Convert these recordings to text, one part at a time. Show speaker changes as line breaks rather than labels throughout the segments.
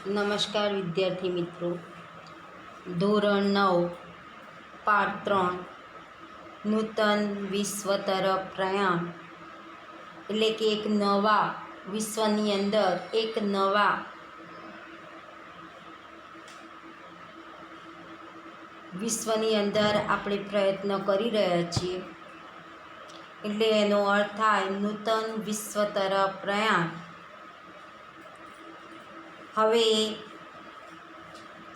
નમસ્કાર વિદ્યાર્થી મિત્રો. ધોરણ 9 પાઠ 3 નૂતન વિશ્વ તરફ પ્રયાણ, એટલે કે એક નવા વિશ્વની અંદર એક નવા વિશ્વની અંદર આપણે પ્રયત્ન કરી રહ્યા છીએ. એટલે એનો અર્થ થાય નૂતન વિશ્વ તરફ પ્રયાણ. હવે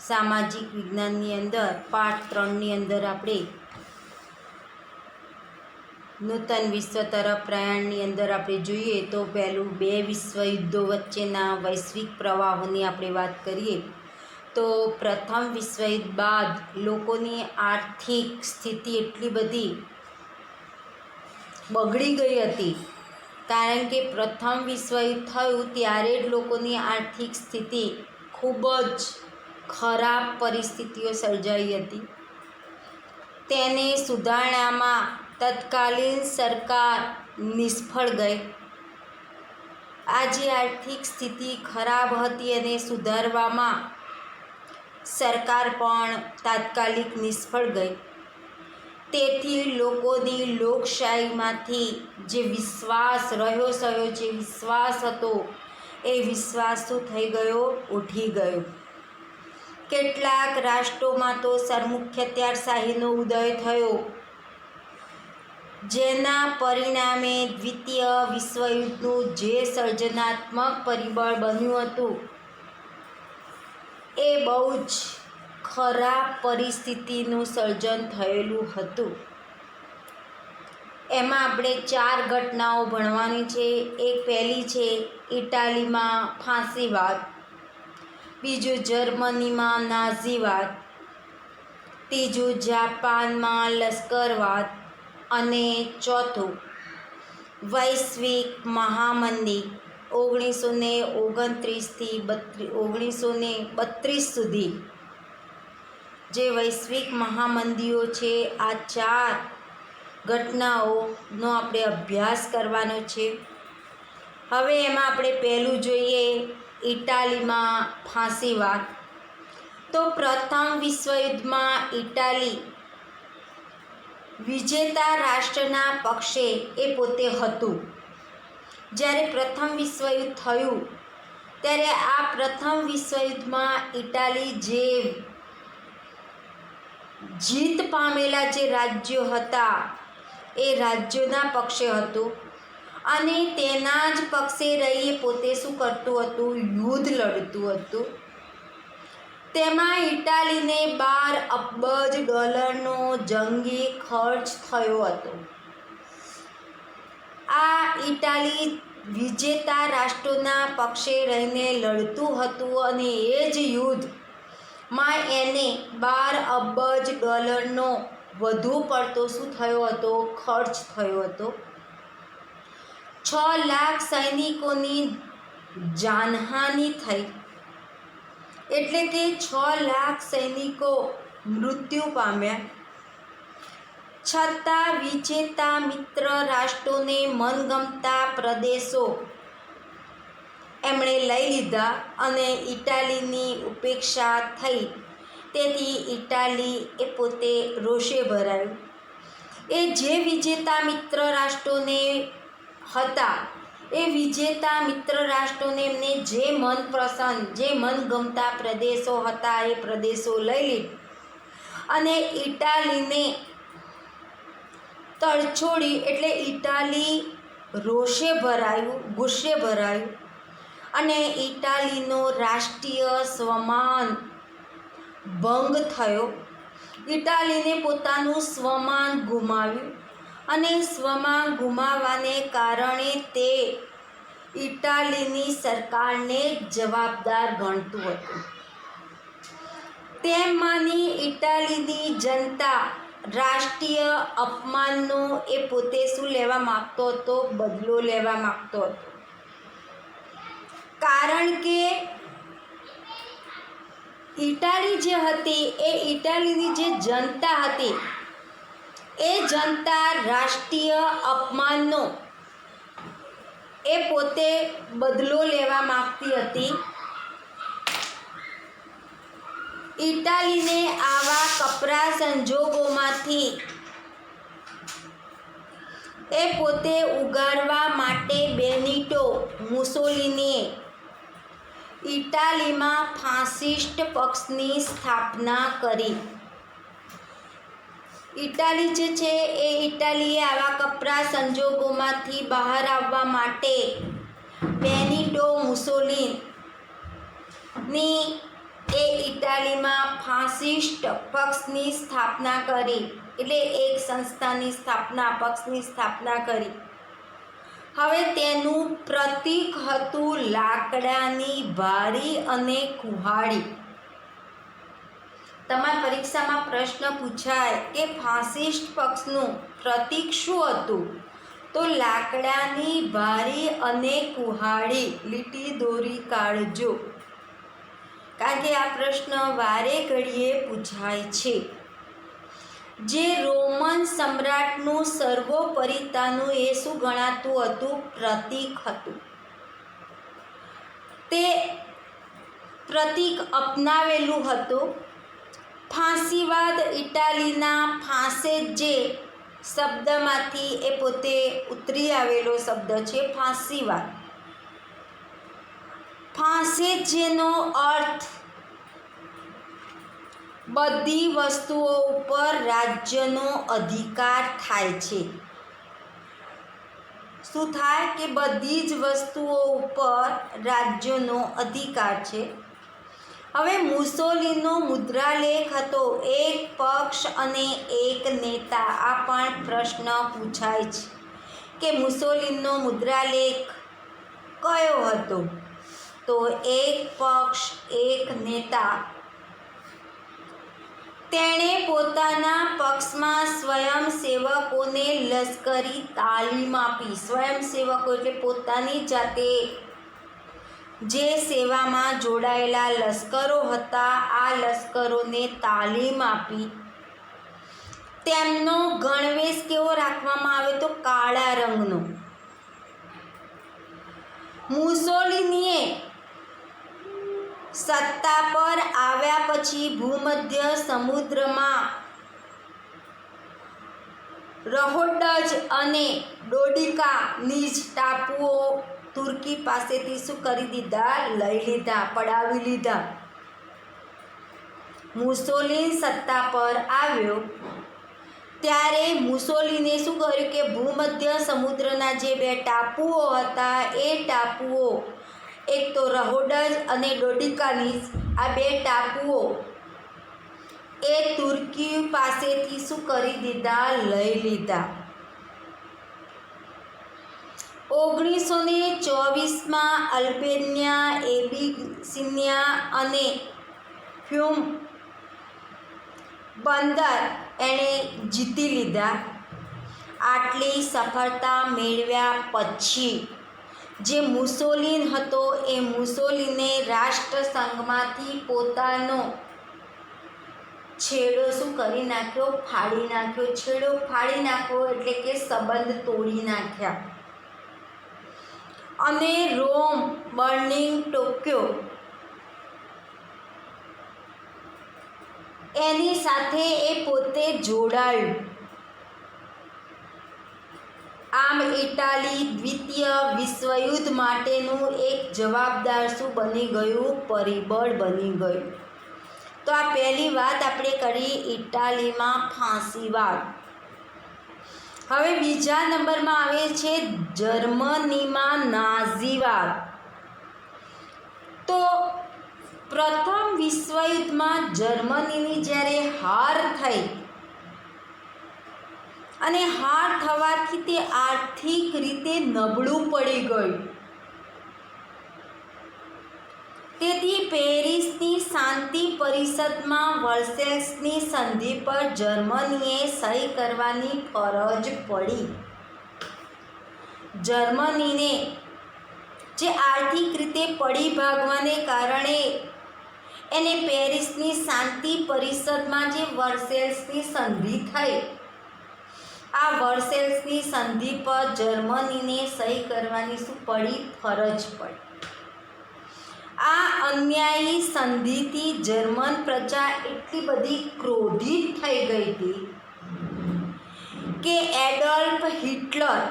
સામાજિક વિજ્ઞાનની અંદર પાઠ 3ની અંદર આપણે નૂતન વિશ્વ તરફ પ્રયાણની અંદર આપણે જોઈએ તો પહેલું 2 વિશ્વયુદ્ધો વચ્ચેના વૈશ્વિક પ્રવાહોની આપણે વાત કરીએ તો પ્રથમ વિશ્વયુદ્ધ બાદ લોકોની આર્થિક સ્થિતિ એટલી બધી બગડી ગઈ હતી, કારણ કે પ્રથમ વિશ્વયુદ્ધ થયું ત્યારે જ લોકોની આર્થિક સ્થિતિ ખૂબ જ ખરાબ પરિસ્થિતિઓ સર્જાઈ હતી. તેને સુધારણામાં તત્કાલીન સરકાર નિષ્ફળ ગઈ. આ જે આર્થિક સ્થિતિ ખરાબ હતી અને સુધારવામાં સરકાર પણ તાત્કાલિક નિષ્ફળ ગઈ. તેથી લોકોની લોકશાહીમાંથી જે વિશ્વાસ રહ્યો સયો, જે વિશ્વાસ હતો એ વિશ્વાસ શું થઈ ગયો? ઉઠી ગયો. કેટલાક રાષ્ટ્રોમાં તો સરમુખત્યારશાહીનો ઉદય થયો, જેના પરિણામે દ્વિતીય વિશ્વયુદ્ધનું જે સર્જનાત્મક પરિબળ બન્યું હતું એ બહુ જ ખરાબ પરિસ્થિતિનું સર્જન થયેલું હતું. એમાં આપણે 4 ઘટનાઓ ભણવાની છે. એક પહેલી છે ઇટાલીમાં ફાંસીવાદ, બીજું જર્મનીમાં નાઝીવાદ, ત્રીજું જાપાનમાં લશ્કરવાદ અને ચોથું વૈશ્વિક મહામંદી 1929થી 1932 સુધી. જે વૈશ્વિક મહામંદીઓ છે, આ 4 ઘટનાઓનો આપણે અભ્યાસ કરવાનો છે. હવે એમાં આપણે પહેલું જોઈએ ઇટાલીમાં ફાંસીવાદ. તો પ્રથમ વિશ્વયુદ્ધમાં ઇટાલી વિજેતા રાષ્ટ્રના પક્ષે એ પોતે હતું. જ્યારે પ્રથમ વિશ્વયુદ્ધ થયું ત્યારે આ પ્રથમ વિશ્વયુદ્ધમાં ઇટાલી જે જીત પામેલા જે રાજ્યો હતા એ રાજ્યોના પક્ષે હતું અને તેના જ પક્ષે રહી પોતે શું કરતું હતું? યુદ્ધ લડતું હતું. તેમાં ઇટાલીને $12 અબજ જંગી ખર્ચ થયો હતો. આ ઇટાલી વિજેતા રાષ્ટ્રોના પક્ષે રહીને લડતું હતું અને એ જ યુદ્ધમાં એને $12 અબજ વધુ પડતો શું થયો હતો? ખર્ચ થયો હતો. 6 લાખ સૈનિકોની જાનહાનિ થઈ, એટલે કે 6 લાખ સૈનિકો મૃત્યુ પામ્યા. છતાં વિજેતા મિત્ર રાષ્ટ્રોને મનગમતા પ્રદેશો એમણે લઈ લીધા અને ઇટાલીની ઉપેક્ષા થઈ. તેથી ઇટાલી એ પોતે રોષે ભરાયું. એ જે વિજેતા મિત્ર રાષ્ટ્રોને હતા એ વિજેતા મિત્ર રાષ્ટ્રોને એમને જે મનપસંદ, જે મનગમતા પ્રદેશો હતા એ પ્રદેશો લઈ લીધા અને ઇટાલીને તરછોડી. એટલે ઇટાલી રોષે ભરાયું, ગુસ્સે ભરાયું અને ઇટાલીનો રાષ્ટ્રીય સ્વમાન ભંગ થયો. ઇટાલીને પોતાનું સ્વમાન ગુમાવ્યું અને સ્વમાન ગુમાવવાને કારણે તે ઇટાલીની સરકારને જવાબદાર ગણતું હતું. તેમ માની ઇટાલીની જનતા રાષ્ટ્રીય અપમાનનો એ પોતે શું લેવા માગતો હતો? બદલો લેવા માગતો હતો. કારણ કે ઇટાલી જે હતી એ ઇટાલીની જે જનતા હતી એ જનતા રાષ્ટ્રીય અપમાનનો એ પોતે બદલો લેવા માગતી હતી ઇટાલીને આવા કપરા સંજોગોમાંથી એ પોતે ઉગારવા માટે બેનિટો મુસોલિનીએ ઇટાલીમાં ફાસિસ્ટ પક્ષની સ્થાપના કરી. ઇટાલી જે છે એ ઇટાલીએ આવા કપરા સંજોગોમાંથી બહાર આવવા માટે બેનિટો મુસોલિની એ ઇટાલીમાં ફાસિસ્ટ પક્ષની સ્થાપના કરી, એટલે એક સંસ્થાની સ્થાપના, પક્ષની સ્થાપના કરી. હવે તેનું પ્રતીક હતું લાકડાની બારી અને કુહાડી. તમારી પરીક્ષામાં પ્રશ્ન પૂછાય કે ફાસિસ્ટ પક્ષનું પ્રતીક શું હતું? તો લાકડાની બારી અને કુહાડી. લીટી દોરી કાઢજો, કારણ કે આ પ્રશ્ન વારે ઘડીએ પૂછાય છે. જે રોમન સમ્રાટનું સર્વોપરિતાનું એ શું ગણાતું હતું? પ્રતીક હતું. તે પ્રતીક અપનાવેલું હતું. ફાંસીવાદ ઇટાલીના ફાંસે જે શબ્દમાંથી એ પોતે ઉતરી આવેલો શબ્દ છે, ફાંસીવાદ. ફાંસે જેનો અર્થ બધી વસ્તુઓ ઉપર રાજ્યનો અધિકાર થાય છે. શું થાય? કે બધી જ વસ્તુઓ ઉપર રાજ્યનો અધિકાર છે. હવે મુસોલિનીનો મુદ્રાલેખ હતો એક પક્ષ અને એક નેતા. આ પણ પ્રશ્ન પૂછાય છે કે મુસોલિનીનો મુદ્રાલેખ કયો હતો? તો એક પક્ષ એક નેતા. તેણે પોતાના પક્ષમાં સ્વયંસેવકોને લશ્કરી તાલીમ આપી. સ્વયંસેવકો એટલે પોતાની જાતે જે સેવામાં જોડાયેલા લશ્કરો હતા, આ લશ્કરોને તાલીમ આપી. તેમનો ગણવેશ કેવો રાખવામાં આવે? તો કાળા રંગનો. મુસોલિનીએ સત્તા પર આવ્યા પછી ભૂમધ્ય સમુદ્રમાં રહોડજ અને ડોડિકા નીજ ટાપુઓ તુર્કી પાસેથી શું કરી દીધા? લઈ લીધા, પડાવી લીધા. મુસોલિની સત્તા પર આવ્યો ત્યારે મુસોલિનીએ શું કર્યું કે ભૂમધ્ય સમુદ્રના જે બે ટાપુઓ હતા એ ટાપુઓ, એક તો રહોડજ અને ડોડિકાનીઝ, આ બે ટાપુઓ એ તુર્કી પાસેથી શું કરી દીધા? લઈ લીધા. 1924માં અલ્બેનિયા, એબિસિનિયા અને ફ્યુમ બંદર એણે જીતી લીધા. આટલી સફળતા મેળવ્યા પછી જે મુસોલિન હતો એ મુસોલિને રાષ્ટ્રસંઘમાંથી પોતાનો છેડો શું કરી નાખ્યો? ફાડી નાખ્યો. છેડો ફાડી નાખ્યો એટલે કે સંબંધ તોડી નાખ્યા. અને રોમ, બર્લિન, ટોક્યો એની સાથે એ પોતે જોડાયું. આમ ઇટાલી દ્વિતીય વિશ્વયુદ્ધ માટેનું એક જવાબદાર શું બની ગયું? પરિબળ બની ગયું. તો આ પહેલી વાત આપણે કરી ઇટાલીમાં ફાંસીવાદ. હવે બીજા નંબરમાં આવે છે જર્મનીમાં નાઝીવાદ. તો પ્રથમ વિશ્વયુદ્ધમાં જર્મનીની જ્યારે હાર થઈ અને હાર થવાથી તે આર્થિક રીતે નબળું પડી ગયું. તેથી પેરિસની શાંતિ પરિષદમાં વર્સેલ્સની સંધિ પર જર્મનીએ સહી કરવાની ફરજ પડી. જર્મનીને જે આર્થિક રીતે પડી ભાગવાને કારણે એને પેરિસની શાંતિ પરિષદમાં જે વર્સેલ્સની સંધિ થઈ, આ વર્સેલ્સની સંધિ પર જર્મનીને સહી કરવાની શું પડી? ફરજ પડી. આ અન્યાયી સંધિથી જર્મન પ્રજા એટલી બધી ક્રોધિત થઈ ગઈ હતી કે એડોલ્ફ હિટલર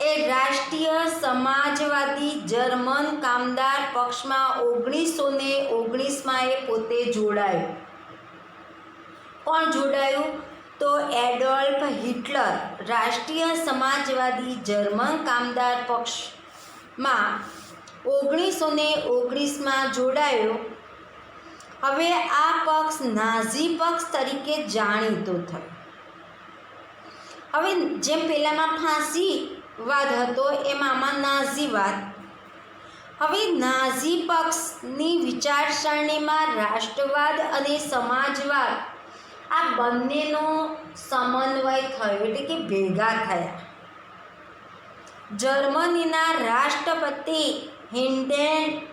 એ રાષ્ટ્રીય સમાજવાદી જર્મન કામદાર પક્ષમાં 1919માં એ પોતે જોડાયો. કોણ જોડાયું? તો એડોલ્ફ હિટલર રાષ્ટ્રીય સમાજવાદી જર્મન કામદાર પક્ષમાં 1919માં જોડાયો. હવે આ પક્ષ નાઝી પક્ષ તરીકે જાણીતો થયો. હવે જેમ પહેલામાં ફાંસીવાદ હતો એમાં આમાં નાઝીવાદ. હવે નાઝી પક્ષની વિચારસરણીમાં રાષ્ટ્રવાદ અને સમાજવાદ આ બંનેનો સમન્વય થયો, એટલે કે ભેગા થયા. જર્મનીના રાષ્ટ્રપતિ હિન્ડેનબર્ગનું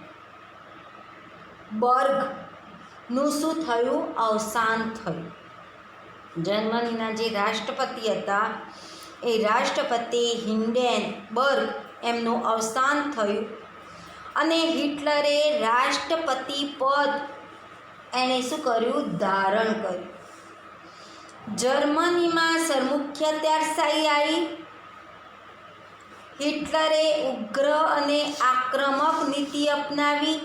શું થયું? અવસાન થયું. જર્મનીના જે રાષ્ટ્રપતિ હતા એ રાષ્ટ્રપતિ હિન્ડેનબર્ગ એમનું અવસાન થયું અને હિટલરે રાષ્ટ્રપતિ પદ એણે શું કર્યું? ધારણ કર્યું. જર્મનીમાં સરમુખ્યત્યારશાહી આવી. હિટલરે ઉગ્ર અને આક્રમક નીતિ અપનાવી.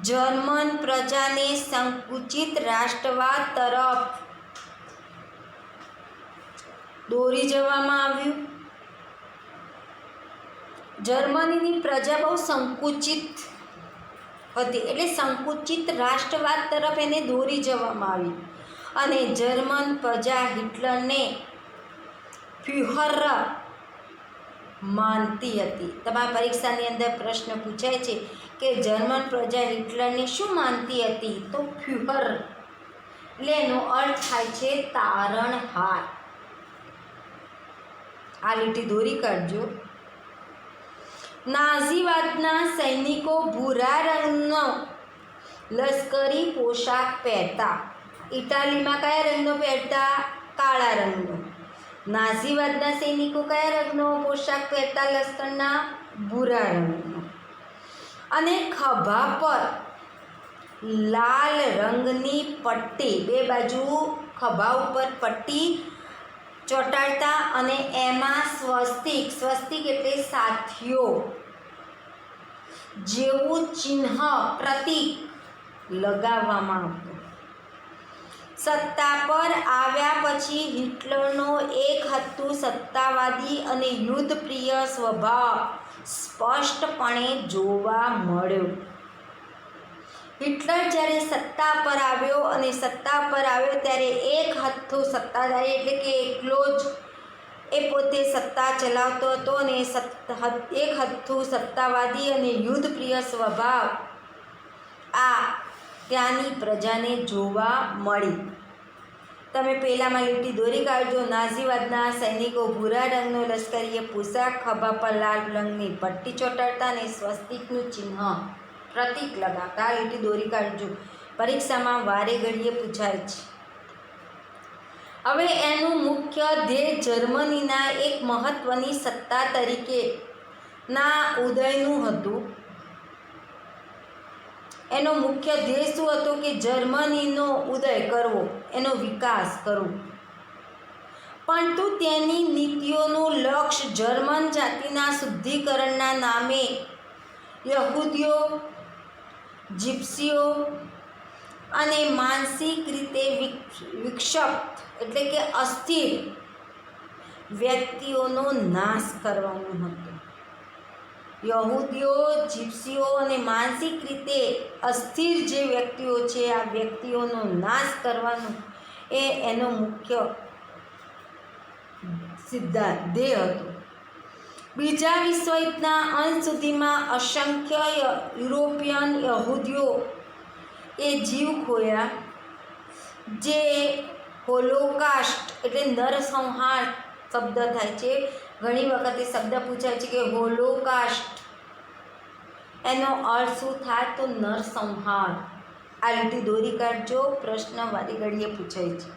જર્મન પ્રજાને સંકુચિત રાષ્ટ્રવાદ તરફ દોરી જવામાં આવ્યું. જર્મનીની પ્રજા બહુ સંકુચિત હતી, એટલે સંકુચિત રાષ્ટ્રવાદ તરફ એને દોરી જવામાં આવી અને જર્મન પ્રજા હિટલરને ફ્યુહર માનતી હતી. તમારા પરીક્ષાની અંદર પ્રશ્ન પૂછાય છે કે જર્મન પ્રજા હિટલરને શું માનતી હતી? તો ફ્યુહર, એટલે એનો અર્થ થાય છે તારણહાર. આ લીટી દોરી કાઢજો. નાઝીવાદના સૈનિકો ભૂરા રંગનો લશ્કરી પોશાક પહેરતા. ઇટાલીમાં કયા રંગનો પહેરતા? કાળા રંગનો. નાઝીવાદના સૈનિકો કયા રંગનો પોશાક પહેરતા? લશ્કરના ભૂરા રંગનો. અને ખભા પર લાલ રંગની પટ્ટી, બે બાજુ ખભા ઉપર પટ્ટી ચોંટાડતા અને એમાં સ્વસ્તિક એટલે સાથીઓ જેવું ચિહ્ન, પ્રતીક લગાવવામાં આવતું. સત્તા પર આવ્યા પછી હિટલરનો એક હતું સત્તાવાદી અને યુદ્ધપ્રિય સ્વભાવ સ્પષ્ટપણે જોવા મળ્યો. હિટલર જ્યારે સત્તા પર આવ્યો ત્યારે એક હથ્થો સત્તાધારી, એટલે કે એકલો જ એ પોતે સત્તા ચલાવતો હતો અને એક હથ્થું સત્તાવાદી અને યુદ્ધપ્રિય સ્વભાવ આ ત્યાંની પ્રજાને જોવા મળી. તમે પહેલામાં લીટી દોરી કાઢજો. નાઝીવાદના સૈનિકો ભૂરા રંગનો લશ્કરીય પોશાક, ખભા પર લાલ રંગની પટ્ટી ચોંટાડતા અને સ્વસ્તિકનું ચિહ્ન, પ્રતીક લગાવતા. આ લીટી દોરી કાઢજો. પરીક્ષામાં વારે ઘડીએ પૂછાય છે. હવે એનું મુખ્ય ધ્યેય જર્મનીના એક મહત્ત્વની સત્તા તરીકેના ઉદયનું હતું. એનો મુખ્ય ધ્યેય શું હતો? કે જર્મનીનો ઉદય કરવો, એનો વિકાસ કરવો. પરંતુ તેની નીતિઓનું લક્ષ્ય જર્મન જાતિના શુદ્ધિકરણના નામે યહૂદીઓ, જીપ્સીઓ અને માનસિક રીતે વિક્ષિપ્ત એટલે કે અસ્થિર વ્યક્તિઓનો નાશ કરવાનો હતો. યહૂદીઓ, જીપ્સીઓ અને માનસિક રીતે અસ્થિર જે વ્યક્તિઓ છે આ વ્યક્તિઓનો નાશ કરવાનો એ એનો મુખ્ય સિદ્ધાંત ધ્યેય હતો. બીજા વિશ્વયુદ્ધના અંત સુધીમાં અસંખ્ય યુરોપિયન યહૂદીઓ એ જીવ ખોયા, જે હોલોકાસ્ટ એટલે નરસંહાર શબ્દ થાય છે. ઘણી વખત એ શબ્દ પૂછાય છે કે હોલોકાસ્ટ એનો અર્થ શું થાય? તો નરસંહાર. આ લીટી દોરી કાઢજો. પ્રશ્ન વારી ઘડીએ પૂછાય છે.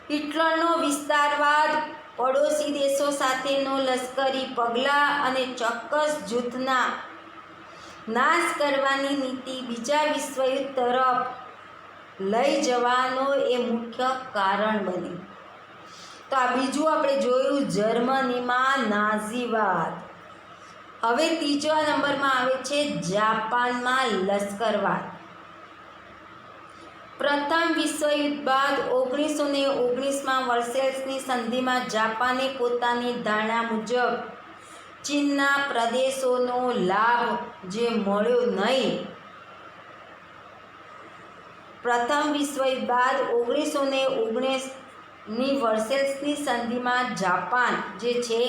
હિટલરનો વિસ્તારવાદ, પડોશી દેશો સાથેનો લશ્કરી પગલાં અને ચોક્કસ જૂથના નાશ કરવાની નીતિ બીજા વિશ્વયુદ્ધ તરફ લઈ જવાનો એ મુખ્ય કારણ બની. તો આ બીજું આપણે જોયું જર્મનીમાં નાઝીવાદ. હવે ત્રીજા નંબરમાં આવે છે જાપાનમાં લશ્કરવાદ. પ્રથમ વિશ્વયુદ્ધ બાદ 1919માં વર્સેલ્સની સંધિમાં જાપાને પોતાની ધારણા મુજબ ચીનના પ્રદેશોનો લાભ જે મળ્યો નહીં. પ્રથમ વિશ્વયુદ્ધ બાદ 1919ની વર્સેલ્સની સંધિમાં જાપાન જે છે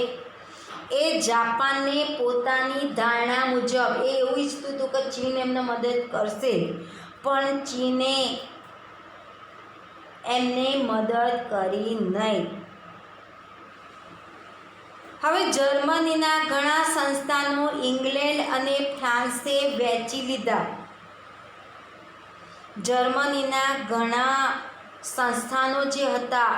એ જાપાનને પોતાની ધારણા મુજબ એ એવું ઈચ્છતું હતું કે ચીન એમને મદદ કરશે, પણ ચીને એમને મદદ કરી નહીં. હવે જર્મનીના ઘણા સંસ્થાનો ઇંગ્લેન્ડ અને ફ્રાન્સે વહેંચી લીધા. જર્મનીના ઘણા સંસ્થાનો જે હતા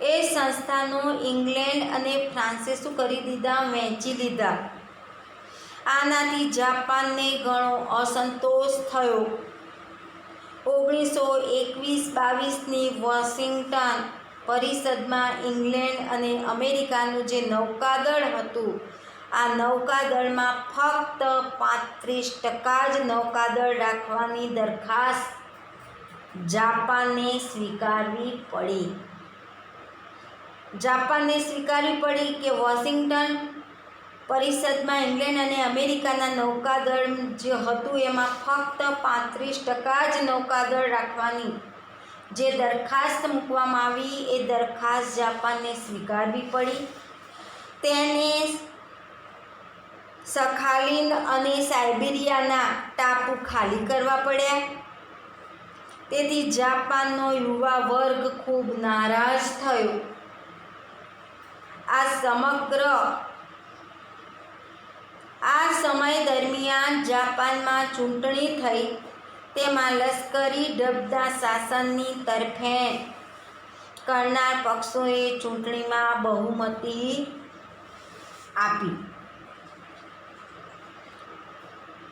એ સંસ્થાનો ઇંગ્લેન્ડ અને ફ્રાન્સે શું કરી દીધા? વહેંચી લીધા. આનાથી જાપાનને ઘણો અસંતોષ થયો. 1921-22ની વોશિંગ્ટન પરિષદમાં ઇંગ્લેન્ડ અને અમેરિકાનું જે નૌકાદળ હતું, આ નૌકાદળમાં ફક્ત 35% જ નૌકાદળ રાખવાની દરખાસ્ત જાપાનને સ્વીકારવી પડી. જાપાનને સ્વીકારવી પડી કે વોશિંગ્ટન પરિષદમાં ઇંગ્લેન્ડ અને અમેરિકાના નૌકાદળ જે હતું એમાં ફક્ત 35% જ નૌકાદળ રાખવાની જે દરખાસ્ત મૂકવામાં આવી એ દરખાસ્ત જાપાનને સ્વીકારવી પડી. તેને સખાલિન અને સાઇબેરિયાના ટાપુ ખાલી કરવા પડ્યા. તેથી જાપાનનો યુવા વર્ગ ખૂબ નારાજ થયો. આ સમય દરમિયાન જાપાનમાં ચૂંટણી થઈ. તેમાં લશ્કરી ઢબના શાસનની તરફેણ કરનાર પક્ષોએ ચૂંટણીમાં બહુમતી આપી.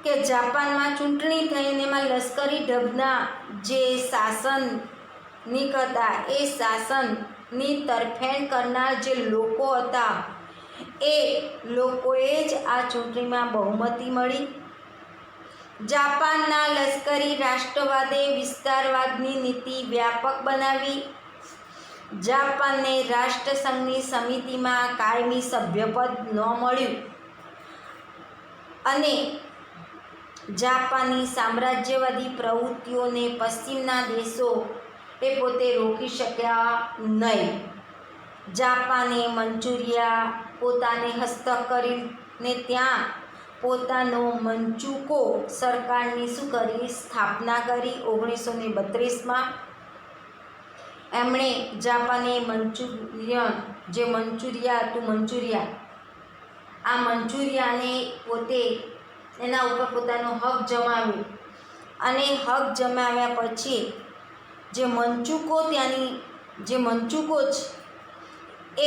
કે જાપાનમાં ચૂંટણી થઈને એમાં લશ્કરી ઢબના જે શાસનિક હતા એ શાસનની તરફેણ કરનાર જે લોકો હતા એ લોકોએ જ આ ચૂંટણીમાં બહુમતી મળી. જાપાનના લશ્કરી રાષ્ટ્રવાદે વિસ્તારવાદની નીતિ વ્યાપક બનાવી. જાપાનને રાષ્ટ્રસંઘની સમિતિમાં કાયમી સભ્યપદ ન મળ્યું અને જાપાની સામ્રાજ્યવાદી પ્રવૃત્તિઓને પશ્ચિમના દેશો એ પોતે રોકી શક્યા નહીં. જાપાને મંચુરિયા પોતાને હસ્તક કરીને ત્યાં પોતાનો મંચુકો સરકારની શું કરી? સ્થાપના કરી. 1932માં એમણે જાપાને મંચુરિયા આ મંચુરિયાને પોતે એના ઉપર પોતાનો હક જમાવ્યો અને હક જમાવ્યા પછી જે મંચુકો છે એ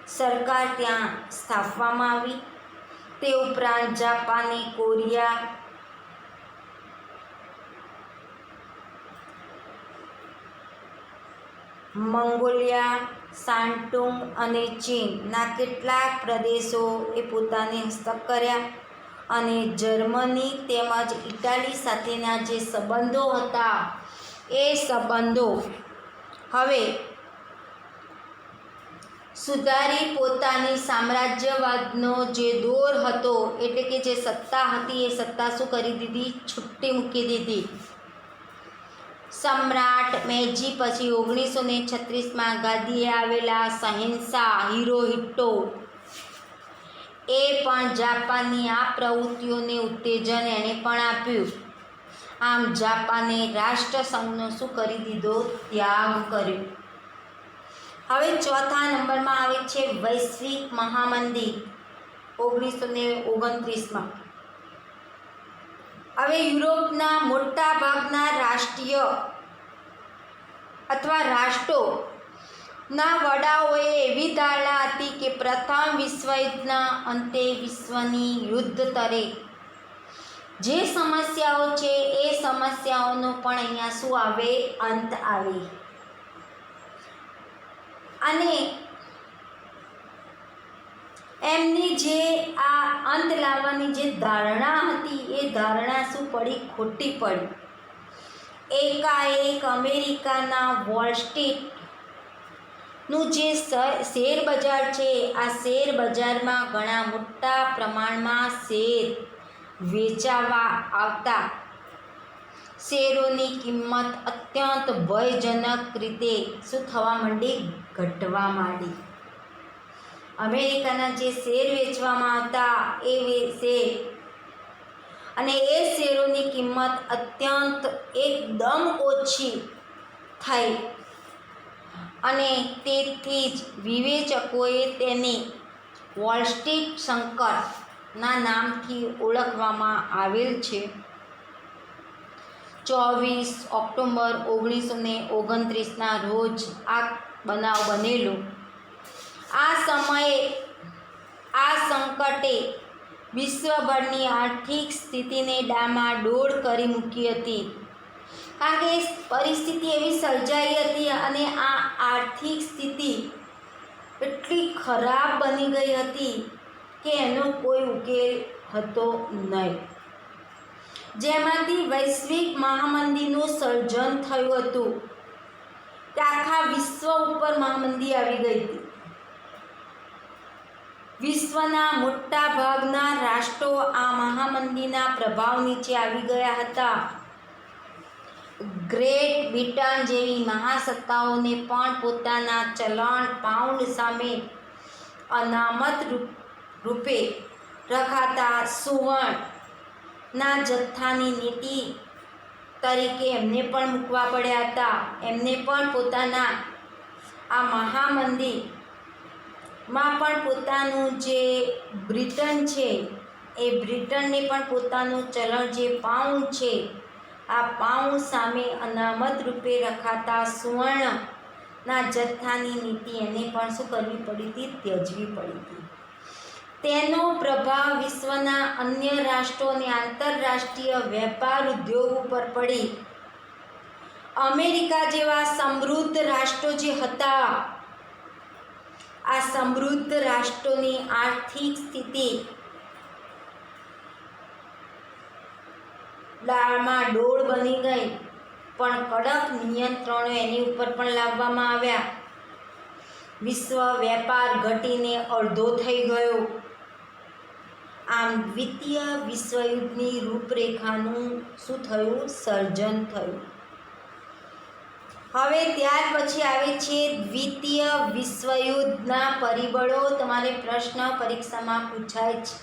સરકાર ત્યાં સ્થાપવામાં આવી. તે ઉપરાંત જાપાને કોરિયા, મંગોલિયા, શાન્ટુંગ અને ચીનના કેટલાક પ્રદેશો એ પોતાને હસ્તક કર્યા અને જર્મની તેમજ ઇટાલી સાથેના જે સંબંધો હતા એ સંબંધો હવે સુધારી પોતાની સામ્રાજ્યવાદનો જે દોર હતો એટલે કે જે સત્તા હતી એ સત્તા શું કરી દીધી? છૂટી મૂકી દીધી. સમ્રાટ મેજી પછી 1936માં ગાદીએ આવેલા શહેનશાહ હિરોહિટો એ પણ જાપાનની આ પ્રવૃત્તિઓને ઉત્તેજન એણે પણ આપ્યું. આમ જાપાને રાષ્ટ્રસંઘનો શું કરી દીધો? ત્યાગ કર્યો. હવે ચોથા નંબરમાં આવે છે વૈશ્વિક મહામંદી 1929માં. હવે યુરોપના મોટા ભાગના રાષ્ટ્રોના વડાઓએ એવી ધારણા હતી કે પ્રથમ વિશ્વયુદ્ધના અંતે વિશ્વની યુદ્ધ તરે જે સમસ્યાઓ છે એ સમસ્યાઓનો પણ અહીંયા શું આવે? અંત આવે. અને એમની જે આ અંત લાવવાની જે ધારણા હતી એ ધારણા શું પડી? ખોટી પડી. એકાએક અમેરિકાના વોલ સ્ટ્રીટનું જે શેર બજાર છે, આ શેર બજારમાં ઘણા મોટા પ્રમાણમાં શેર વેચાવા આવતા. શેરોની કિંમત અત્યંત ભયજનક રીતે શું થવા માંડી? ઘટવા માંડી. અમેરિકાના જે શેર વેચવામાં આવતા એ શેર અને એ શેરોની કિંમત અત્યંત એકદમ ઓછી થઈ અને તેથી જ વિવેચકોએ તેને વોલ સ્ટ્રીટ સંકટના નામથી ઓળખવામાં આવેલ છે. 24 ઓક્ટોબર 1929ના રોજ આ બનાવ બનેલો. આ સમયે આ સંકટે વિશ્વભરની આર્થિક સ્થિતિને ડામાડોળ કરી મૂકી હતી. કારણ કે પરિસ્થિતિ એવી સર્જાઈ હતી અને આ આર્થિક સ્થિતિ એટલી ખરાબ બની ગઈ હતી કે એનો કોઈ ઉકેલ હતો નહીં. જેમાંથી વૈશ્વિક મહામંદીનું સર્જન થયું હતું કે આખા વિશ્વ ઉપર મહામંદી આવી ગઈ હતી. વિશ્વના મોટા ભાગના રાષ્ટ્રો આ મહામંદીના પ્રભાવ નીચે આવી ગયા હતા. ગ્રેટ બ્રિટન જેવી મહાસત્તાઓને પણ પોતાના ચલણ પાઉન્ડ સામે અનામત રૂપે રખાતા સુવર્ણના જથ્થાની નીતિ તરીકે એમને પણ મૂકવા પડ્યા હતા. એમને પણ પોતાના આ મહામંદીમાં પણ પોતાનું જે બ્રિટન છે એ બ્રિટનને પણ પોતાનું ચલણ જે પાઉન્ડ છે, આ પાઉન્ડ સામે અનામત રૂપે રખાતા સુવર્ણના જથ્થાની નીતિ એને પણ શું કરવી પડી હતી? ત્યજવી પડી હતી. તેનો પ્રભાવ વિશ્વના અન્ય રાષ્ટ્રો અને આંતરરાષ્ટ્રીય વેપાર ઉદ્યોગ ઉપર પડી. અમેરિકા જેવા સમૃદ્ધ રાષ્ટ્રો જે હતા, આ સમૃદ્ધ રાષ્ટ્રોની આર્થિક સ્થિતિ ડામાડોળ બની ગઈ. પણ કડક નિયંત્રણો એની ઉપર પણ લાવવામાં આવ્યા. વિશ્વ વેપાર ઘટીને અડધો થઈ ગયો. આમ દ્વિતીય વિશ્વયુદ્ધની રૂપરેખાનું શું થયું? સર્જન થયું. હવે ત્યાર પછી આવે છે દ્વિતીય વિશ્વયુદ્ધના પરિબળો. તમારે પ્રશ્ન પરીક્ષામાં પૂછાય છે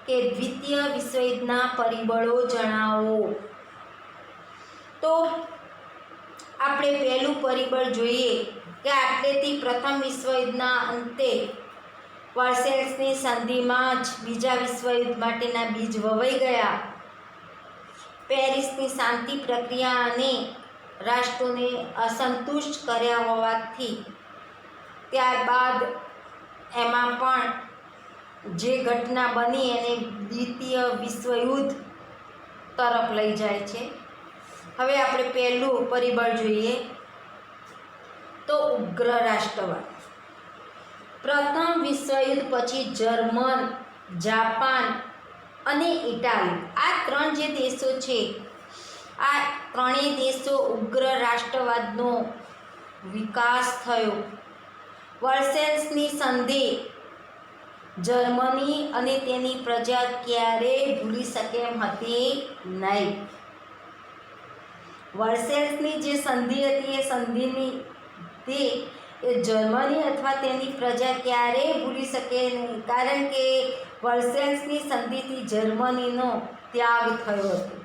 કે દ્વિતીય વિશ્વયુદ્ધના પરિબળો જણાવો. તો આપણે પહેલું પરિબળ જોઈએ કે આટલેથી પ્રથમ વિશ્વયુદ્ધના અંતે વર્સેલ્સની સંધિમાં જ બીજા વિશ્વયુદ્ધ માટેના બીજ વવાઈ ગયા. પેરિસની શાંતિ પ્રક્રિયા અને રાષ્ટ્રોને અસંતુષ્ટ કર્યા હોવાથી ત્યારબાદ એમાં પણ જે ઘટના બની એને દ્વિતીય વિશ્વયુદ્ધ તરફ લઈ જાય છે. હવે આપણે પહેલું પરિબળ જોઈએ તો ઉગ્ર રાષ્ટ્રવાદ. પ્રથમ વિશ્વયુદ્ધ પછી જર્મન, જાપાન અને ઇટાલી, આ ત્રણ જે દેશો છે, આ ત્રણેય દેશો ઉગ્ર રાષ્ટ્રવાદનો વિકાસ થયો. વર્સેલ્સની સંધિ જર્મની અને તેની પ્રજા ક્યારેય ભૂલી શકે એમ હતી નહીં. વર્સેલ્સની જે સંધિ હતી એ સંધિની એ જર્મની અથવા તેની પ્રજા ક્યારેય ભૂલી શકે નહીં. કારણ કે વર્સેલ્સની સંધિથી જર્મનીનો ત્યાગ થયો હતો.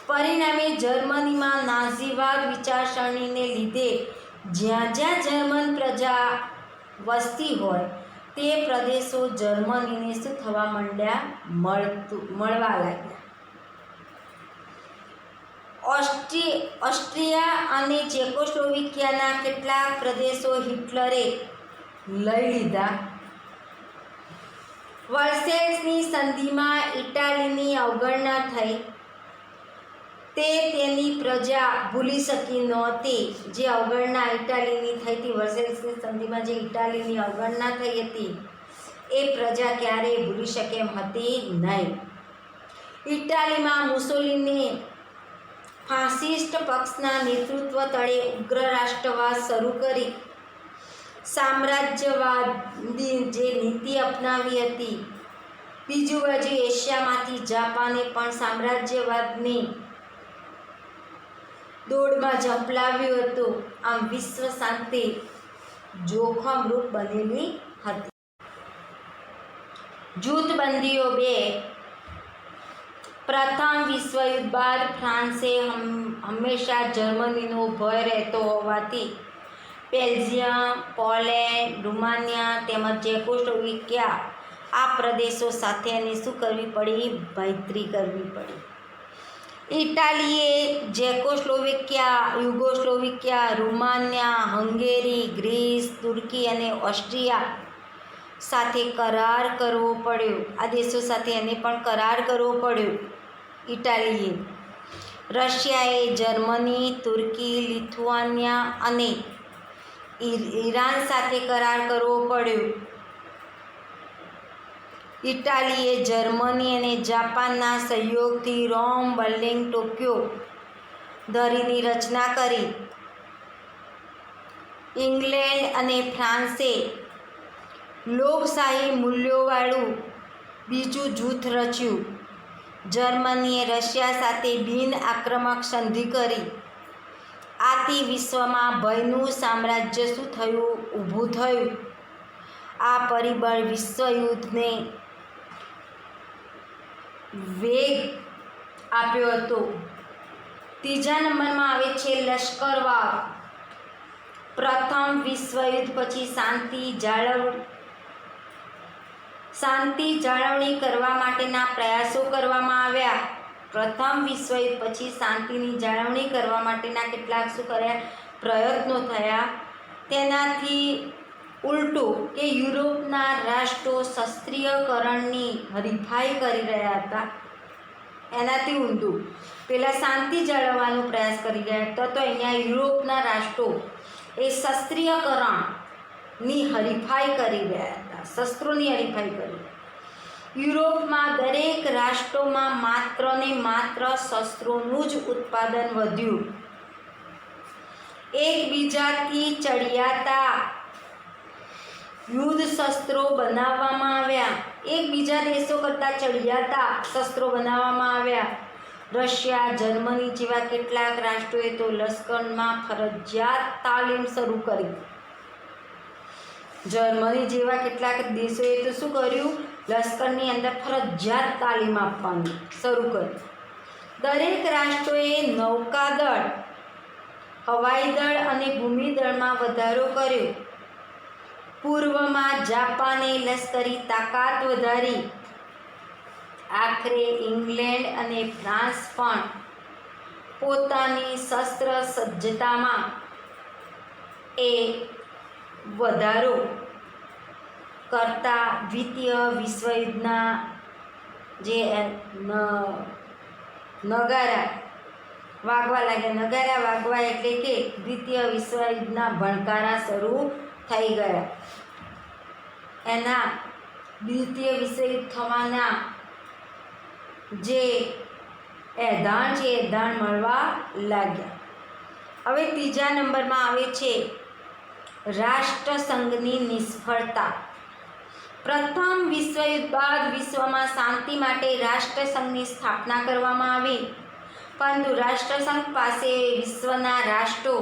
પરિણામે જર્મનીમાં નાઝીવાદ વિચારસરણીને લીધે જ્યાં જ્યાં જર્મન પ્રજા વસતી હોય તે પ્રદેશો જર્મનીને શું થવા માંડ્યા? મળવા લાગ્યા. ઓસ્ટ્રિયા અને ચેકોસ્લોવાકિયાના કેટલાક પ્રદેશો હિટલરે લઈ લીધા. વર્સેલ્સની સંધિમાં ઇટાલીની અવગણના થઈ તે તેની પ્રજા ભૂલી શકી નહોતી. જે અવગણના ઇટાલીની થઈ હતી, વર્સેલ્સની સંધિમાં જે ઇટાલીની અવગણના થઈ હતી એ પ્રજા ક્યારેય ભૂલી શકે એમ હતી નહીં. ઇટાલીમાં મુસોલિની ફાસિસ્ટ પક્ષના નેતૃત્વ તળે ઉગ્ર રાષ્ટ્રવાદ શરૂ કરી સામ્રાજ્યવાદી જે નીતિ અપનાવી હતી. બીજી બાજુ એશિયામાંથી જાપાને પણ સામ્રાજ્યવાદની દોડમાં ઝંપલાવ્યું હતું. આમ વિશ્વ શાંતિ જોખમરૂપ બનેલી હતી. જૂથબંધીઓ 2. પ્રથમ વિશ્વયુદ્ધ બાદ ફ્રાન્સે હંમેશા જર્મનીનો ભય રહેતો હોવાથી બેલ્જિયમ, પોલેન્ડ, રૂમાનિયા તેમજ ચેકોસ્લોવાકિયા આ પ્રદેશો સાથે એને શું કરવી પડી? મૈત્રી કરવી પડી. ઇટાલીએ ચેકોસ્લોવાકિયા, યુગોસ્લોવાકિયા, રૂમાનિયા, હંગેરી, ગ્રીસ, તુર્કી અને ઓસ્ટ્રિયા સાથે કરાર કરવો પડ્યો. આ દેશો સાથે એને પણ કરાર કરવો પડ્યો ઇટાલીએ. રશિયાએ જર્મની, તુર્કી, લિથુઆનિયા અને ઈરાન સાથે કરાર કરવો પડ્યો. ઇટાલીએ જર્મની અને જાપાનના સહયોગથી રોમ, બર્લિન, ટોક્યો ધરીની રચના કરી. ઇંગ્લેન્ડ અને ફ્રાન્સે લોકશાહી મૂલ્યોવાળું બીજું જૂથ રચ્યું. જર્મનીએ રશિયા સાથે બિન આક્રમક સંધિ કરી. આથી વિશ્વમાં ભયનું સામ્રાજ્ય શું થયું? ઊભું થયું. આ પરિબળ વિશ્વયુદ્ધને વેગ આપ્યો હતો. ત્રીજા નંબરમાં આવે છે લશ્કરવાદ. પ્રથમ વિશ્વયુદ્ધ પછી શાંતિ જાળવણી કરવા માટેના પ્રયાસો કરવામાં આવ્યા. પ્રથમ વિશ્વયુદ્ધ પછી શાંતિની જાળવણી કરવા માટેના કેટલાક શું કર્યા? પ્રયત્નો થયા. તેનાથી ઉલટું કે યુરોપના રાષ્ટ્રો શસ્ત્રીયકરણની હરીફાઈ કરી રહ્યા હતા. એનાથી ઊંધું પહેલાં શાંતિ જાળવવાનો પ્રયાસ કરી રહ્યા હતા, તો અહીંયા યુરોપના રાષ્ટ્રો એ શસ્ત્રીયકરણની હરીફાઈ કરી રહ્યા હતા. શસ્ત્રોની હરીફાઈ કરી. યુરોપમાં દરેક રાષ્ટ્રોમાં માત્ર ને માત્ર શસ્ત્રોનું જ ઉત્પાદન વધ્યું. એકબીજાથી ચડિયાતા યુદ્ધ શસ્ત્રો બનાવવામાં આવ્યા. એકબીજા દેશો કરતાં ચડિયાતા શસ્ત્રો બનાવવામાં આવ્યા. રશિયા, જર્મની જેવા કેટલાક રાષ્ટ્રોએ તો લશ્કરમાં ફરજિયાત તાલીમ શરૂ કરી. જર્મની જેવા કેટલાક દેશોએ તો શું કર્યું? લશ્કરની અંદર ફરજિયાત તાલીમ આપવાનું શરૂ કર્યું. દરેક રાષ્ટ્રોએ નૌકાદળ, હવાઈદળ અને ભૂમિદળમાં વધારો કર્યો. પૂર્વમાં જાપાને લશ્કરી તાકાત વધારી. આખરે ઇંગ્લેન્ડ અને ફ્રાન્સ પણ પોતાની શસ્ત્ર સજ્જતામાં એ વધારો કરતા દ્વિતીય વિશ્વયુદ્ધના જે નગારા વાગવા લાગ્યા. નગારા વાગવા એટલે કે દ્વિતીય વિશ્વયુદ્ધના ભણકારા શરૂ થઈ ગયા. એના દ્વિતીય વિશ્વયુદ્ધ થવાના જે એધાણ છે એધાણ મળવા લાગ્યા. હવે ત્રીજા નંબરમાં આવે છે રાષ્ટ્રસંઘની નિષ્ફળતા. પ્રથમ વિશ્વયુદ્ધ બાદ વિશ્વમાં શાંતિ માટે રાષ્ટ્રસંઘની સ્થાપના કરવામાં આવી. પરંતુ રાષ્ટ્રસંઘ પાસે વિશ્વના રાષ્ટ્રો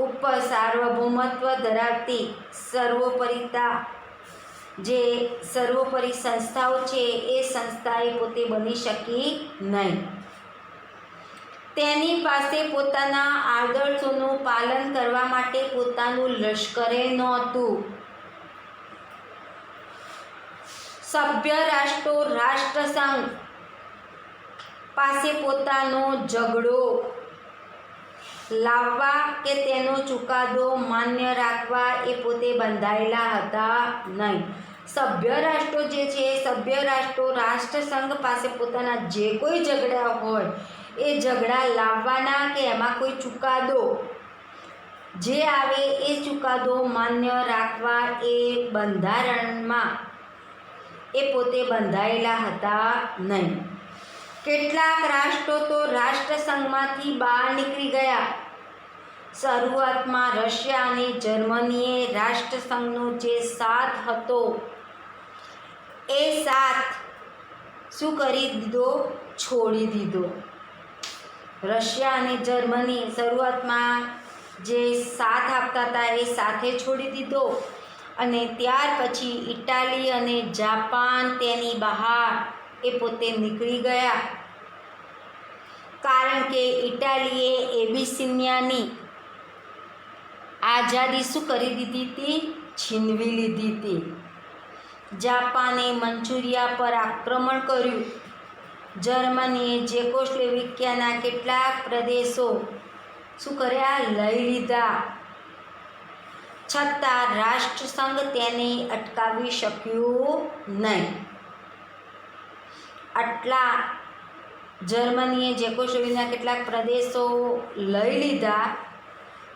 ઉપર સાર્વભૌમત્વ ધરાવતી સર્વોપરી સંસ્થાઓ છે એ સંસ્થાએ પોતે બની શકી નહીં. તેની પાસે પોતાના આદર્શોનું પાલન કરવા માટે પોતાનું લશ્કરે નહોતું. સભ્ય રાષ્ટ્રો રાષ્ટ્રસંઘ પાસે પોતાનો ઝઘડો લાવવા કે તેનો ચુકાદો માન્ય રાખવા એ પોતે બંધાયેલા હતા નહીં. સભ્ય રાષ્ટ્રો જે છે સભ્ય રાષ્ટ્રો રાષ્ટ્રસંઘ પાસે પોતાના જે કોઈ ઝઘડા હોય એ ઝઘડા લાવવાના કે એમાં કોઈ ચુકાદો જે આવે એ ચુકાદો માન્ય રાખવા એ બંધારણમાં એ પોતે બંધાયેલા હતા નહીં. કેટલાક રાષ્ટ્રો તો રાષ્ટ્રસંઘમાંથી બહાર નીકળી ગયા. શરૂઆતમાં રશિયા અને જર્મનીએ રાષ્ટ્રસંઘનો જે સાથ હતો એ સાથ શું કરી દીધો? છોડી દીધો. રશિયા અને જર્મની શરૂઆતમાં જે સાથ આપતા હતા એ સાથે છોડી દીધો અને ત્યાર પછી ઇટાલી અને જાપાન તેની બહાર એ પોતે નીકળી ગયા. કારણ કે ઇટાલીએ એબિસિનિયાની આઝાદી શું કરી દીધી હતી? છીનવી લીધી હતી. જાપાને મંચુરિયા પર આક્રમણ કર્યું. જર્મનીએ ચેકોસ્લોવાકિયાના કેટલાક પ્રદેશો શું કર્યા? લઈ લીધા. છતાં રાષ્ટ્રસંઘ તેને અટકાવી શક્યું નહીં. આટલા જર્મનીએ ચેકોસ્લોવાકિયાના કેટલાક પ્રદેશો લઈ લીધા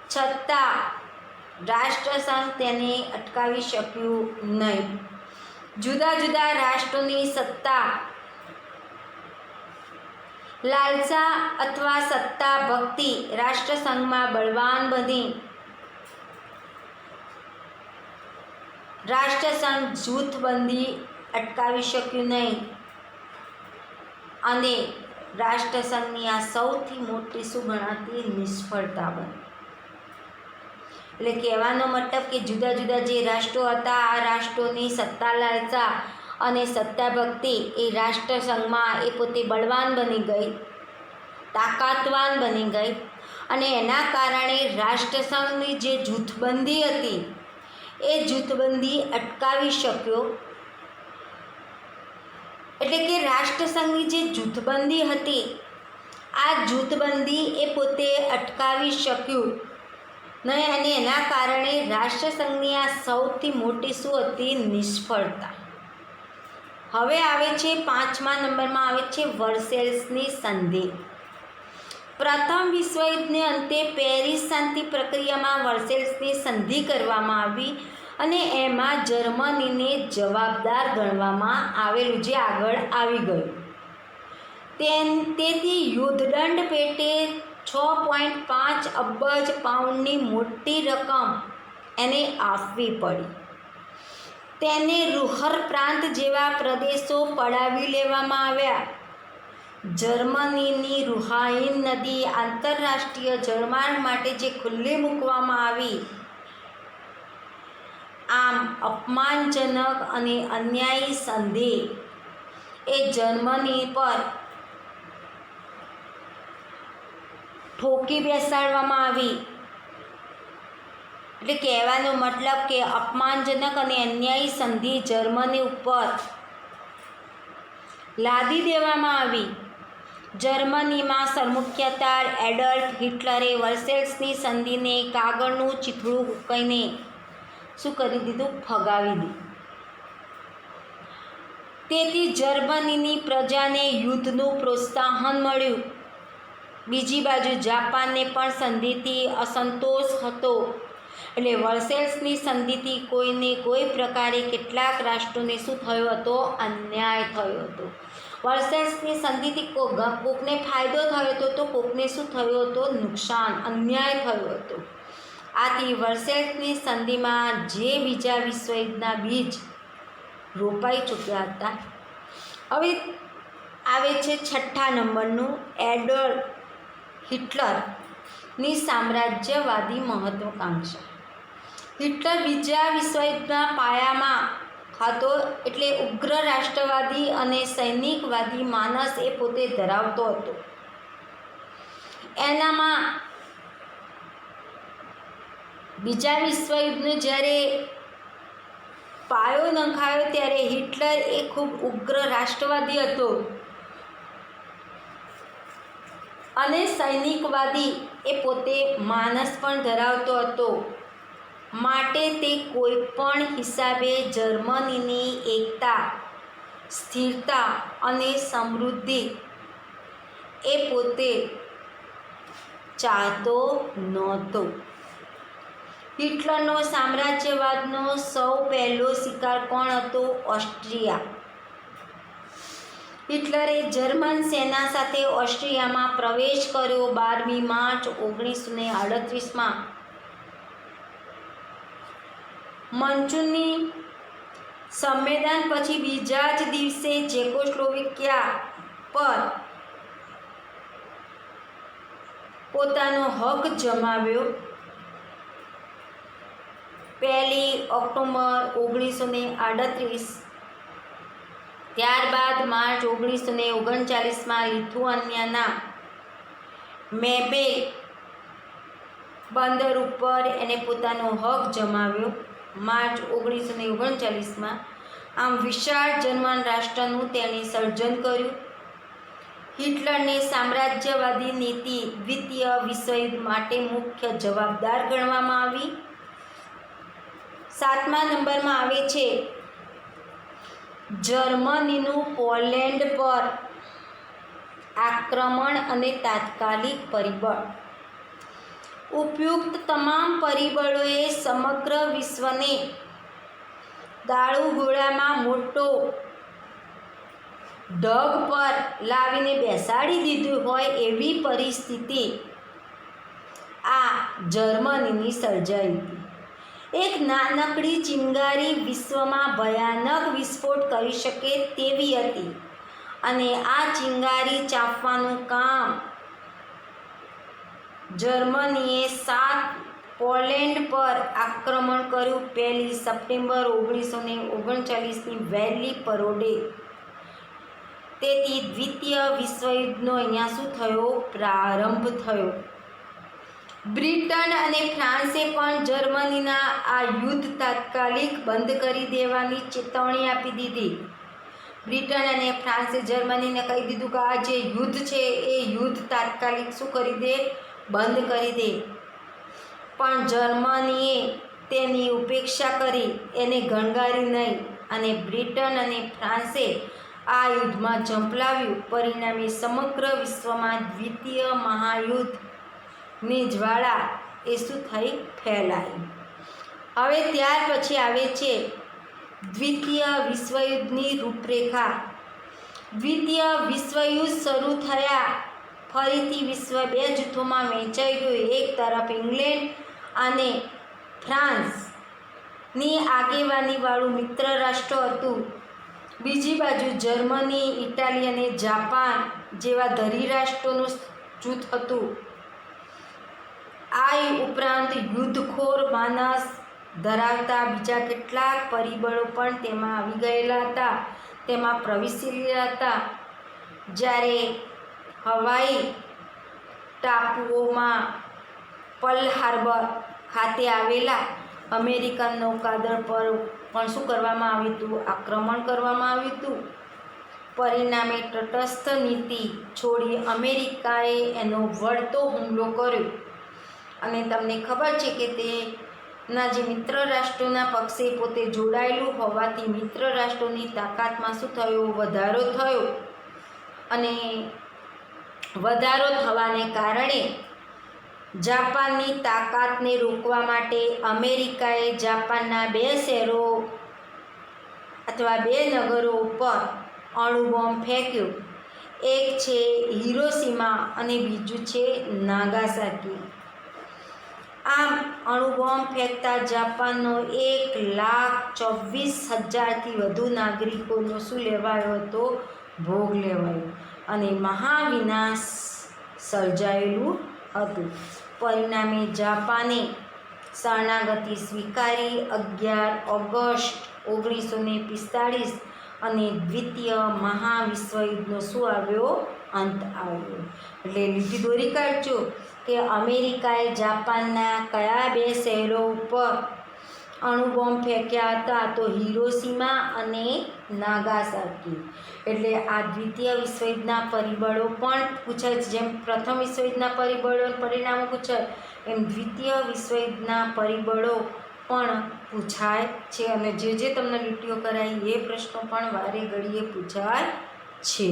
છતાં રાષ્ટ્રસંઘ તેને અટકાવી શક્યું નહીં. જુદા જુદા રાષ્ટ્રોની સત્તા લાલસા અથવા સત્તા ભક્તિ રાષ્ટ્રસંઘમાં બળવાન બની રાષ્ટ્રસંઘ જૂથબંધી અટકાવી શક્યું નહીં અને રાષ્ટ્રસંઘની આ સૌથી મોટી શું ગણાતી? નિષ્ફળતા બની. એટલે કહેવાનો મતલબ કે જુદા જુદા જે રાષ્ટ્રો હતા આ રાષ્ટ્રોની સત્તા લાલસા અને સત્તા ભક્તિ એ રાષ્ટ્રસંઘમાં એ પોતે બળવાન બની ગઈ, તાકાતવાન બની ગઈ અને એના કારણે રાષ્ટ્રસંઘની જે જૂથબંધી હતી એ જૂથબંધી અટકાવી શક્યો. એટલે કે રાષ્ટ્રસંઘની જે જૂથબંધી હતી આ જૂથબંધી એ પોતે અટકાવી શક્યું નહીં અને એના કારણે રાષ્ટ્રસંઘની આ સૌથી મોટી શું હતી? નિષ્ફળતા. હવે આવે છે 5મા નંબરમાં આવે છે વર્સેલ્સની સંધિ. પ્રથમ વિશ્વયુદ્ધને અંતે પેરિસ શાંતિ પ્રક્રિયામાં વર્સેલ્સની સંધિ કરવામાં આવી અને એમાં જર્મનીને જવાબદાર ગણવામાં આવેલું જે આગળ આવી ગયું. તેથી યુદ્ધદંડ પેટે 6.5 અબજ પાઉન્ડની મોટી રકમ એને આપવી પડી. તેને રૂહર પ્રાંત જેવા પ્રદેશો પડાવી લેવામાં આવ્યા. જર્મનીની રૂહાઇન નદી આંતરરાષ્ટ્રીય જળમાર્ગ માટે જે ખુલ્લી મૂકવામાં આવી. આમ અપમાનજનક અને અન્યાયી સંધિ એ જર્મની પર ઠોકી બેસાડવામાં આવી. એટલે કહેવાનો મતલબ કે અપમાનજનક અને અન્યાયી સંધિ જર્મની ઉપર લાદી દેવામાં આવી. જર્મનીમાં સરમુખ્યતાર એડોલ્ફ હિટલરે વર્સેલ્સની સંધિને કાગળનું ચીથડું કહીને શું કરી દીધું? ફગાવી દીધું. તેથી જર્મનીની પ્રજાને યુદ્ધનું પ્રોત્સાહન મળ્યું. બીજી બાજુ જાપાનને પણ સંધિથી અસંતોષ હતો. એટલે વર્સેલ્સની સંધિથી કોઈને કોઈ પ્રકારે કેટલાક રાષ્ટ્રોને શું થયો હતો? અન્યાય થયો હતો. વર્સેલ્સની સંધિથી કોકને ફાયદો થયો હતો તો કોકને શું થયો હતો? નુકસાન, અન્યાય થયો હતો. આથી વર્સેલ્સની સંધિમાં જે બીજા વિશ્વયુદ્ધના બીજ રોપાઈ ચૂક્યા હતા. હવે આવે છે 6ઠા નંબરનું એડોલ્ફ હિટલરની સામ્રાજ્યવાદી મહત્વાકાંક્ષા. હિટલર બીજા વિશ્વયુદ્ધના પાયામાં હતો. એટલે ઉગ્ર રાષ્ટ્રવાદી અને સૈનિકવાદી માનસ એ પોતે ધરાવતો હતો. એનામાં બીજા વિશ્વયુદ્ધનો જ્યારે પાયો નંખાયો ત્યારે હિટલર એ ખૂબ ઉગ્ર રાષ્ટ્રવાદી હતો અને સૈનિકવાદી એ પોતે માનસ પણ ધરાવતો હતો. માટે તે કોઈ પણ હિસાબે જર્મનીની એકતા, સ્થિરતા અને સમૃદ્ધિ એ પોતે ચાહતો નહોતો. હિટલરનો સામ્રાજ્યવાદનો સૌ પહેલો શિકાર કોણ હતો? ઓસ્ટ્રિયા. હિટલરે જર્મન સેના સાથે ઓસ્ટ્રિયામાં પ્રવેશ કર્યો 12મી માર્ચ 1938માં. મંચુની સંમેલન પછી બીજા જ દિવસે ચેકોસ્લોવાકિયા પર પોતાનો હક જમાવ્યો. 1 ઓક્ટોબર 1938. ત્યારબાદ માર્ચ 1939માં લિથુઆનિયાના મેબેલ બંદર ઉપર એને પોતાનો હક જમાવ્યો માર્ચ 1939માં. આમ વિશાળ જર્મન રાષ્ટ્રનું તેણે સર્જન કર્યું. હિટલરની સામ્રાજ્યવાદી નીતિ દ્વિતીય વિશ્વયુદ્ધ માટે મુખ્ય જવાબદાર ગણવામાં આવી. 7મા નંબરમાં આવે છે જર્મનીનું પોલેન્ડ પર આક્રમણ અને તાત્કાલિક પરિબળ. ઉપયુક્ત તમામ પરિબળોએ સમગ્ર વિશ્વને દારૂગોળામાં મોટો ઢગ પર લાવીને બેસાડી દીધું હોય એવી પરિસ્થિતિ આ જર્મનીની સર્જાઈ હતી. એક નાનકડી ચિનગારી વિશ્વમાં ભયાનક વિસ્ફોટ કરી શકે તેવી હતી અને આ ચિનગારી ચાંપવાનું કામ જર્મનીએ 7 પોલેન્ડ પર આક્રમણ કર્યું 1 સપ્ટેમ્બર 1939ની વહેલી પરોઢે. તેથી દ્વિતીય વિશ્વયુદ્ધનો અહીંયા શું થયો? પ્રારંભ થયો. બ્રિટન અને ફ્રાન્સે પણ જર્મનીના આ યુદ્ધ તાત્કાલિક બંધ કરી દેવાની ચેતવણી આપી દીધી. બ્રિટન અને ફ્રાન્સે જર્મનીને કહી દીધું કે આ જે યુદ્ધ છે એ યુદ્ધ તાત્કાલિક શું કરી દે? બંધ કરી દે. પણ જર્મનીએ તેની ઉપેક્ષા કરી, એને ગણગારી નહીં અને બ્રિટન અને ફ્રાન્સે આ યુદ્ધમાં ઝંપલાવ્યું. પરિણામે સમગ્ર વિશ્વમાં દ્વિતીય મહાયુદ્ધની જ્વાળા એ શું થઈ? ફેલાઈ. હવે ત્યાર પછી આવે છે દ્વિતીય વિશ્વયુદ્ધની રૂપરેખા. દ્વિતીય વિશ્વયુદ્ધ શરૂ થયા ફરીથી વિશ્વ 2 જૂથોમાં વહેંચાઈ ગયું. એક તરફ ઇંગ્લેન્ડ અને ફ્રાન્સની આગેવાનીવાળું મિત્ર રાષ્ટ્ર હતું. બીજી બાજુ જર્મની, ઇટાલી અને જાપાન જેવા ધરી રાષ્ટ્રોનું જૂથ હતું. આ ઉપરાંત યુદ્ધખોર માનસ ધરાવતા બીજા કેટલાક પરિબળો પણ તેમાં આવી ગયેલા હતા, તેમાં પ્રવેશેલા હતા. જ્યારે હવાઈ ટાપુઓમાં પર્લ હાર્બર ખાતે આવેલા અમેરિકન નૌકાદળ પર પણ શું કરવામાં આવ્યું હતું? આક્રમણ કરવામાં આવ્યું હતું. પરિણામે તટસ્થ નીતિ છોડી અમેરિકાએ એનો વળતો હુમલો કર્યો. અને તમને ખબર છે કે તેના જે મિત્ર રાષ્ટ્રોના પક્ષે પોતે જોડાયેલું હોવાથી મિત્ર રાષ્ટ્રોની તાકાતમાં શું થયો? વધારો થયો. અને વધારો થવાને કારણે જાપાનની તાકાતને રોકવા માટે અમેરિકાએ જાપાનના 2 શહેરો અથવા 2 નગરો ઉપર અણુબોમ્બ ફેંક્યો. એક છે હિરોશીમા અને બીજું છે નાગાસાકી. આમ અણુબોમ્બ ફેંકતા જાપાનનો 1,24,000થી વધુ નાગરિકોનો શું લેવાયો હતો? ભોગ લેવાયો અને મહાવિનાશ સર્જાયેલું હતું. પરિણામે જાપાને શરણાગતિ સ્વીકારી. 11 ઓગસ્ટ 1945 અને દ્વિતીય મહાવિશ્વયુદ્ધનો શું આવ્યો? અંત આવ્યો. એટલે લીટી દોરી કાઢજો કે અમેરિકાએ જાપાનના કયા 2 શહેરો ઉપર અણુબોમ્બ ફેંક્યા હતા? તો હિરોશીમા અને નાગાસાકી. એટલે આ દ્વિતીય વિશ્વયુદ્ધના પરિબળો પણ પૂછાય છે. જેમ પ્રથમ વિશ્વયુદ્ધના પરિબળો પરિણામો પૂછાય એમ દ્વિતીય વિશ્વયુદ્ધના પરિબળો પણ પૂછાય છે અને જે તમને લીટીઓ કરાવી એ પ્રશ્નો પણ વારે ઘડીએ પૂછાય છે.